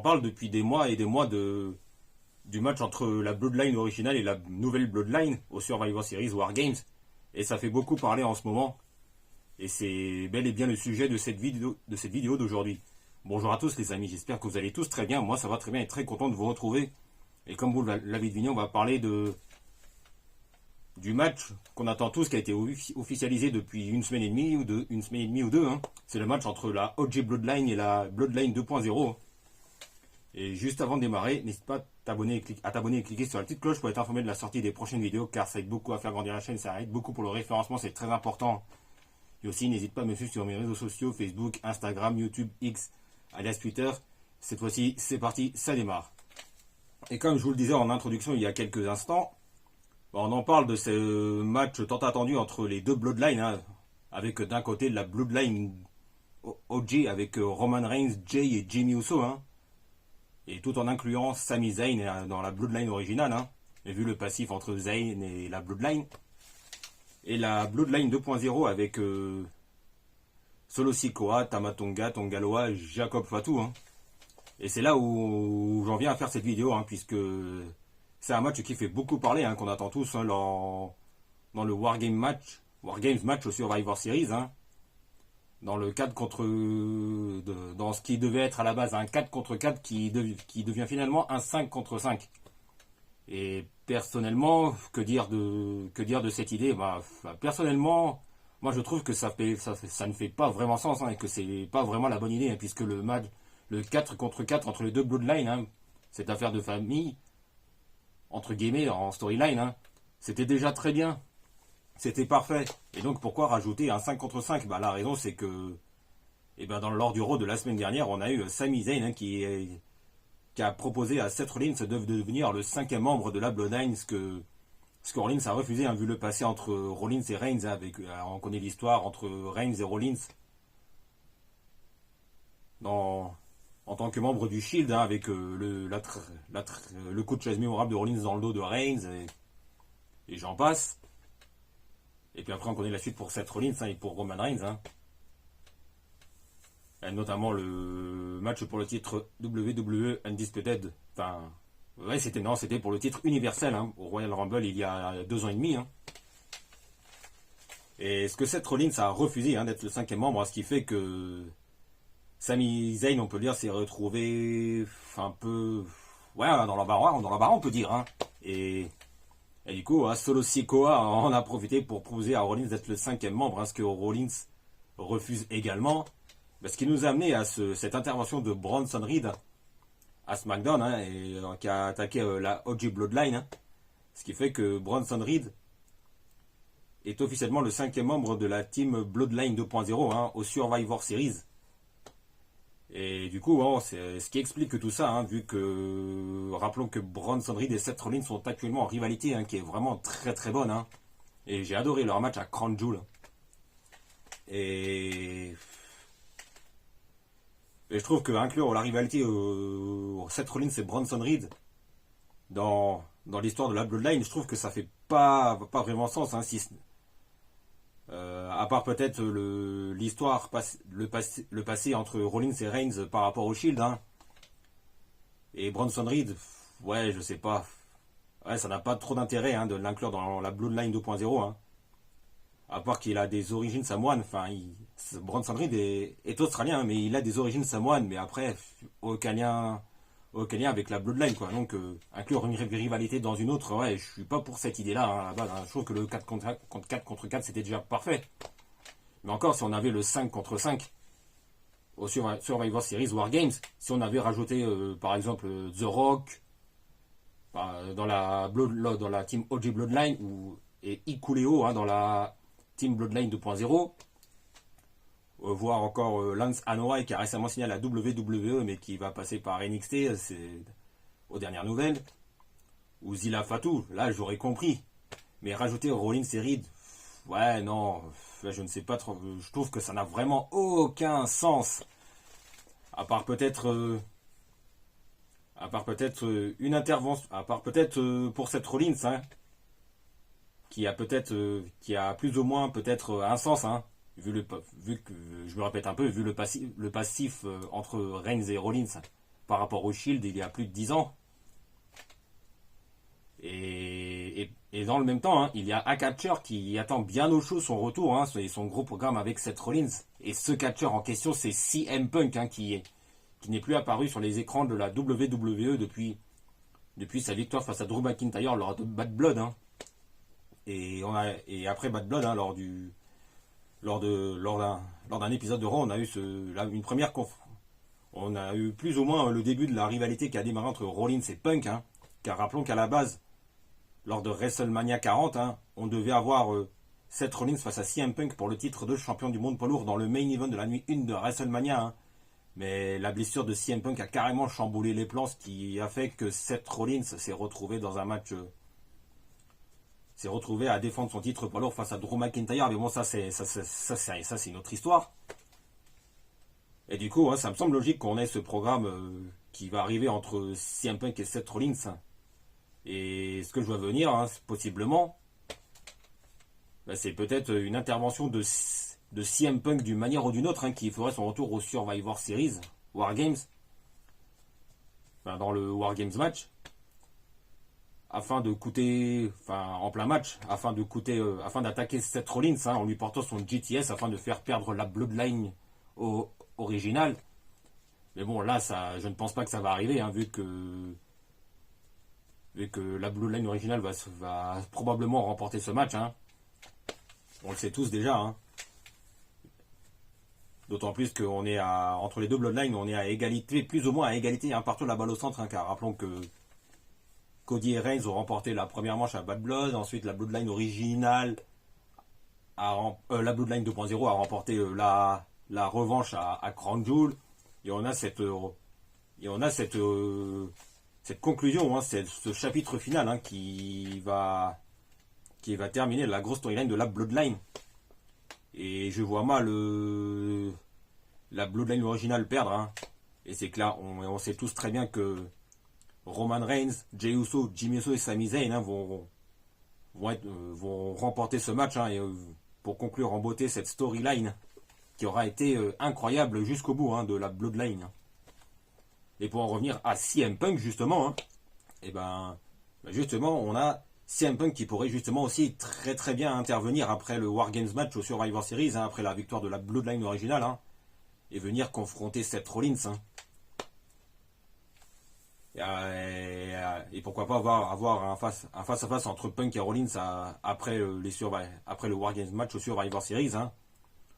en parle depuis des mois et des mois du match entre la Bloodline originale et la nouvelle Bloodline au Survivor Series War Games. Et ça fait beaucoup parler en ce moment. Et c'est bel et bien le sujet de cette vidéo d'aujourd'hui. Bonjour à tous les amis, j'espère que vous allez tous très bien. Moi ça va très bien et très content de vous retrouver. Et comme vous l'avez deviné, on va parler du match qu'on attend tous, qui a été officialisé depuis une semaine et demie ou deux. Hein. C'est le match entre la OG Bloodline et la Bloodline 2.0. Et juste avant de démarrer, n'hésite pas à t'abonner et cliquer sur la petite cloche pour être informé de la sortie des prochaines vidéos, car ça aide beaucoup à faire grandir la chaîne, ça aide beaucoup pour le référencement, c'est très important. Et aussi, n'hésite pas à me suivre sur mes réseaux sociaux, Facebook, Instagram, YouTube, X, alias Twitter. Cette fois-ci, c'est parti, ça démarre. Et comme je vous le disais en introduction il y a quelques instants, on en parle de ce match tant attendu entre les deux Bloodlines, hein, avec d'un côté la Bloodline OG avec Roman Reigns, Jay et Jimmy Uso, hein, et tout en incluant Sami Zayn dans la Bloodline originale, hein, et vu le passif entre Zayn et la Bloodline. Et la Bloodline 2.0 avec Solo Sikoa, Tama Tonga, Tongaloa, Jacob Fatu. Hein. Et c'est là où j'en viens à faire cette vidéo, hein, puisque c'est un match qui fait beaucoup parler, hein, qu'on attend tous, hein, dans le Wargames match au Survivor Series. Hein, dans le 4 contre... dans ce qui devait être à la base un 4 contre 4 qui devient finalement un 5 contre 5. Et personnellement, que dire de cette idée, personnellement, moi je trouve que ça ne fait pas vraiment sens, hein, et que c'est pas vraiment la bonne idée, hein, puisque le 4 contre 4 entre les deux Bloodlines, hein, cette affaire de famille, entre guillemets, en storyline, hein, c'était déjà très bien. C'était parfait. Et donc pourquoi rajouter un 5 contre 5 ? La raison c'est que lors du Raw de la semaine dernière, on a eu Sami Zayn, hein, qui a proposé à Seth Rollins de devenir le 5e membre de la Bloodline, ce que Rollins a refusé, hein, vu le passé entre Rollins et Reigns, hein, on connaît l'histoire entre Reigns et Rollins en tant que membre du Shield, hein, avec le coup de chaise mémorable de Rollins dans le dos de Reigns, et j'en passe. Et puis après on connaît la suite pour Seth Rollins, hein, et pour Roman Reigns, hein. Et notamment le match pour le titre WWE Undisputed. Enfin, ouais, c'était pour le titre universel, hein, au Royal Rumble il y a 2 ans et demi. Hein. Et ce que Seth Rollins a refusé, hein, d'être le 5e membre, ce qui fait que Sami Zayn, on peut dire, s'est retrouvé un peu, ouais, dans l'embarras, on peut dire. Hein. Et du coup, Solo Sikoa en a profité pour proposer à Rollins d'être le 5e membre, hein, ce que Rollins refuse également. Ce qui nous a amené à cette intervention de Bronson Reed à SmackDown, hein, qui a attaqué la OG Bloodline. Hein, ce qui fait que Bronson Reed est officiellement le 5e membre de la team Bloodline 2.0, hein, au Survivor Series. Et du coup, c'est ce qui explique tout ça, hein, vu que, rappelons que Bronson Reed et Seth Rollins sont actuellement en rivalité, hein, qui est vraiment très très bonne. Hein, et j'ai adoré leur match à Crown Jewel. Et je trouve que inclure la rivalité Seth Rollins et Bronson Reed dans l'histoire de la Bloodline, je trouve que ça fait pas vraiment sens, hein, à part peut-être l'histoire, le passé entre Rollins et Reigns par rapport au Shield, hein. Et Bronson Reed, ouais, je sais pas. Ouais, ça n'a pas trop d'intérêt, hein, de l'inclure dans la Bloodline 2.0, hein. À part qu'il a des origines samoanes. Enfin, Bronson Reed est australien, mais il a des origines samoanes. Mais après, aucun lien avec la Bloodline, quoi. Donc, inclure une rivalité dans une autre, ouais, je suis pas pour cette idée-là, hein, à la base, hein. Je trouve que le 4 contre 4, c'était déjà parfait. Mais encore, si on avait le 5 contre 5 au Survivor Series War Games, si on avait rajouté, par exemple, The Rock dans la team OG Bloodline, et Hikuleo, hein, dans la Team Bloodline 2.0, voire encore Lance Anoa'i, qui a récemment signé à la WWE mais qui va passer par NXT, c'est aux dernières nouvelles, ou Zilla Fatou, là j'aurais compris, mais rajouter Rollins et Reed, ouais, non, je ne sais pas trop, je trouve que ça n'a vraiment aucun sens, à part peut-être une intervention, à part peut-être pour cette Rollins, hein, qui a plus ou moins peut-être un sens, hein, vu que je me répète un peu, vu le passif entre Reigns et Rollins par rapport au Shield il y a plus de 10 ans. Et dans le même temps, hein, il y a un catcheur qui attend bien au chaud son retour, hein, et son gros programme avec Seth Rollins. Et ce catcheur en question, c'est CM Punk, hein, qui n'est plus apparu sur les écrans de la WWE depuis sa victoire face à Drew McIntyre lors de Bad Blood. Hein. Et après Bad Blood, hein, lors d'un épisode de Raw, on a eu une première on a eu plus ou moins le début de la rivalité qui a démarré entre Rollins et Punk, hein, car rappelons qu'à la base, lors de WrestleMania 40, hein, on devait avoir Seth Rollins face à CM Punk pour le titre de champion du monde poids lourd dans le main event de la nuit 1 de WrestleMania. Hein. Mais la blessure de CM Punk a carrément chamboulé les plans, ce qui a fait que Seth Rollins s'est retrouvé dans un match... s'est retrouvé à défendre son titre poids lourd face à Drew McIntyre. Mais bon, ça c'est une autre histoire. Et du coup, hein, ça me semble logique qu'on ait ce programme qui va arriver entre CM Punk et Seth Rollins. Hein. Et ce que je vois venir, hein, possiblement, bah, c'est peut-être une intervention de CM Punk d'une manière ou d'une autre, hein, qui ferait son retour au Survivor Series, War Games, enfin, dans le War Games match, afin de coûter, enfin en plein match, afin d'attaquer Seth Rollins, hein, en lui portant son GTS, afin de faire perdre la Bloodline originale. Mais bon, là, je ne pense pas que ça va arriver, hein, vu que la Bloodline originale va probablement remporter ce match. Hein. On le sait tous déjà. Hein. D'autant plus qu'on est entre les deux Bloodlines, on est à égalité, plus ou moins à égalité, hein, partout la balle au centre. Hein, car rappelons que Cody et Reigns ont remporté la première manche à Bad Blood. Ensuite, la Bloodline originale, la Bloodline 2.0 a remporté la revanche à Crown Jewel. Et on a cette conclusion, hein, ce chapitre final, hein, qui va terminer la grosse storyline de la Bloodline. Et je vois mal la Bloodline originale perdre. Hein. Et c'est que là, on sait tous très bien que Roman Reigns, Jey Uso, Jimmy Uso et Sami Zayn, hein, vont remporter ce match, hein, et pour conclure en beauté cette storyline qui aura été incroyable jusqu'au bout, hein, de la Bloodline. Hein. Et pour en revenir à CM Punk, justement, hein, et justement, on a CM Punk qui pourrait justement aussi très très bien intervenir après le War Games match au Survivor Series, hein, après la victoire de la Bloodline originale, hein, et venir confronter Seth Rollins. Hein. Et pourquoi pas avoir un face-à-face entre Punk et Rollins après le War Games match au Survivor Series, hein,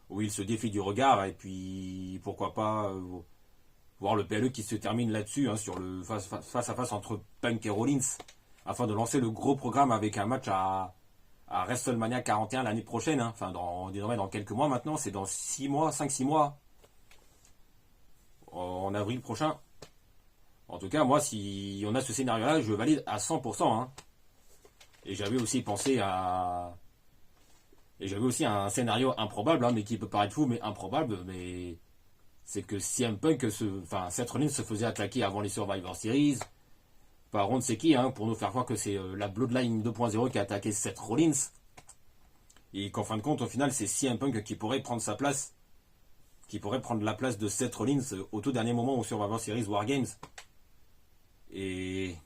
où il se défie du regard, et puis pourquoi pas voir le PLE qui se termine là-dessus, hein, sur le face-à-face entre Punk et Rollins, afin de lancer le gros programme avec un match à WrestleMania 41 l'année prochaine, hein, enfin désormais dans quelques mois maintenant, c'est dans 5-6 mois, en avril prochain. En tout cas, moi, si on a ce scénario-là, je valide à 100%. Hein. Et j'avais aussi pensé à un scénario improbable, hein, mais qui peut paraître fou, mais improbable, mais c'est que CM Punk, Seth Rollins se faisait attaquer avant les Survivor Series par on ne sait qui, hein, pour nous faire croire que c'est la Bloodline 2.0 qui a attaqué Seth Rollins, et qu'en fin de compte, au final, c'est CM Punk qui pourrait prendre sa place, qui pourrait prendre la place de Seth Rollins au tout dernier moment au Survivor Series War Games. Et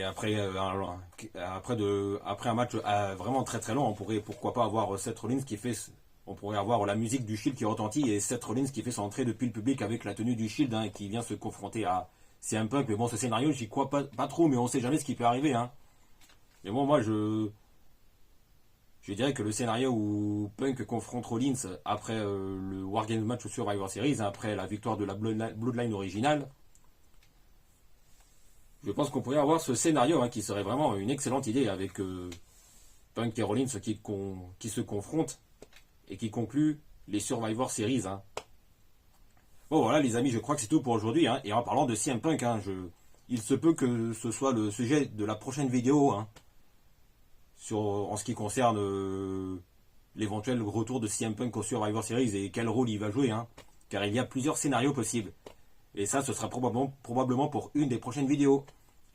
après un match vraiment très très long, on pourrait pourquoi pas avoir Seth Rollins on pourrait avoir la musique du Shield qui retentit et Seth Rollins qui fait son entrée depuis le public avec la tenue du Shield, hein, et qui vient se confronter à CM Punk. Mais bon, ce scénario, j'y crois pas trop, mais on sait jamais ce qui peut arriver. Hein. Mais bon, moi je dirais que le scénario où Punk confronte Rollins après le War Games match au Survivor Series, hein, après la victoire de la Bloodline originale, je pense qu'on pourrait avoir ce scénario, hein, qui serait vraiment une excellente idée, avec Punk et Rollins qui se confrontent et qui concluent les Survivor Series. Hein. Bon voilà les amis, je crois que c'est tout pour aujourd'hui. Hein. Et en parlant de CM Punk, hein, il se peut que ce soit le sujet de la prochaine vidéo, hein, en ce qui concerne l'éventuel retour de CM Punk au Survivor Series et quel rôle il va jouer. Hein, car il y a plusieurs scénarios possibles. Et ça, ce sera probablement pour une des prochaines vidéos.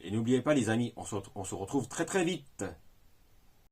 Et n'oubliez pas les amis, on se retrouve très très vite.